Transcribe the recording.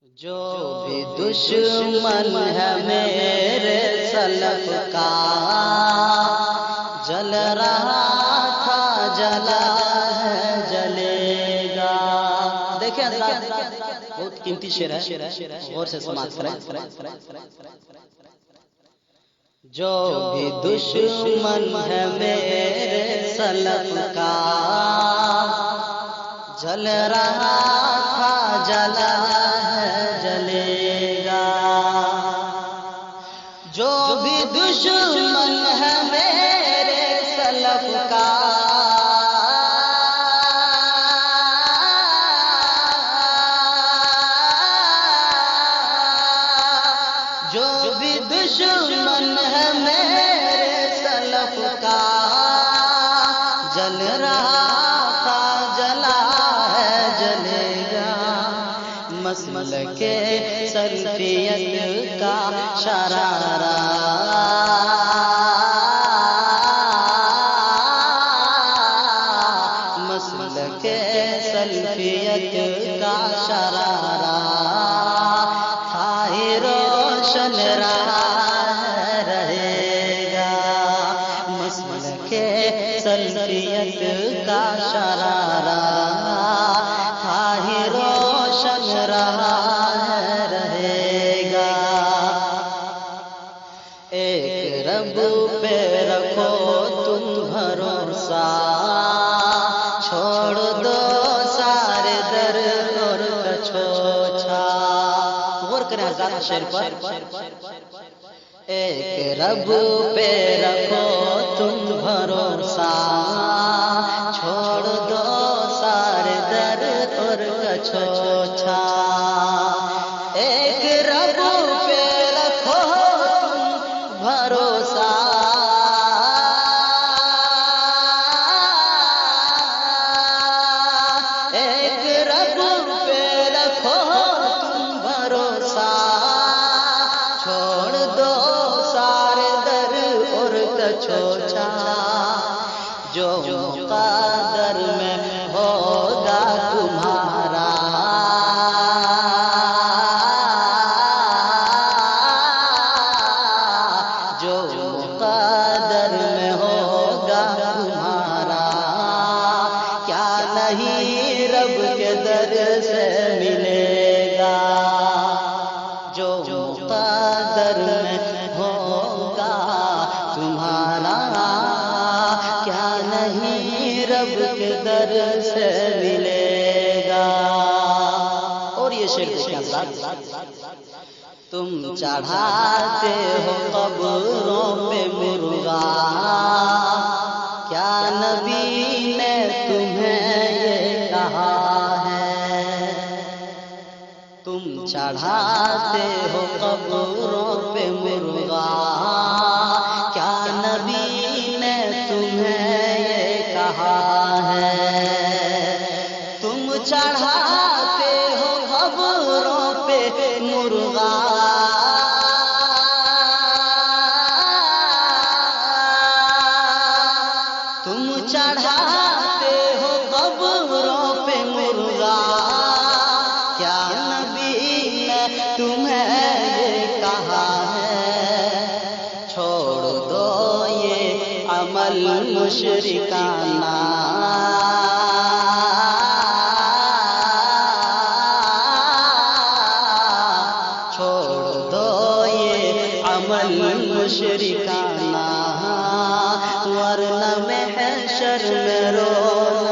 جو بھی دشمن ہے میرے سلف کا، جل رہا تھا جلا ہے جلے گا۔ دیکھیں حضرات، بہت قیمتی شعر ہے، غور سے سماعت کریں۔ جو بھی دشمن ہے میرے سلف کا، جل رہا تھا جلا ہے جلے گا۔ جو بھی دشمن ہے میرے سلف کا، جو بھی دشمن ہے میرے سلف کا، جل رہا تھا جلا ہے جلے گا۔ مسلک سلفیت کا شرارہ، مسلک سلفیت کا شرارہ تھا ہی روشن رہے گا۔ مسلک سلفیت کا شرارہ تھا ہی روشن رہے گا۔ ایک رب پہ رکھو تم بھروسہ، چھوڑ دو سارے در اور کچھوچھا۔ غور کریں حضرات شعر پر۔ ایک رب پہ رکھو تم بھروسہ، چھوڑ دو سارے در اور کچھوچھا۔ ایک رب پہ رکھو تم بھروسہ، ایک رب پہ رکھو تم بھروسہ، چھوڑ دو سارے در اور کچھوچھا۔ جو مقدر میں ہوگا تمہارا، جو مقدر میں ہوگا تمہارا، کیا نہیں رب کے در سے ملے گا۔ جو مقدر میں ہوگا تمہارا، کیا نہیں رب کے در سے ملے گا۔ اور یہ شعر دیکھیں حضرات، تم چڑھاتے ہو قبروں پہ مرغا، کیا نبی نے تمہیں یہ کہا ہے؟ تم چڑھاتے ہو قبروں پہ مرغا، کیا نبی نے تمہیں یہ کہا ہے؟ تم چڑھاتے ہو قبروں پہ مرغا، تم چڑھاتے ہو قبروں پہ مرغا، کیا نبی نے تمہیں یہ کہا ہے؟ چھوڑ دو یہ عمل مشرکانہ، چھوڑ دو یہ عمل مشرکانہ، ورنہ محشر میں رو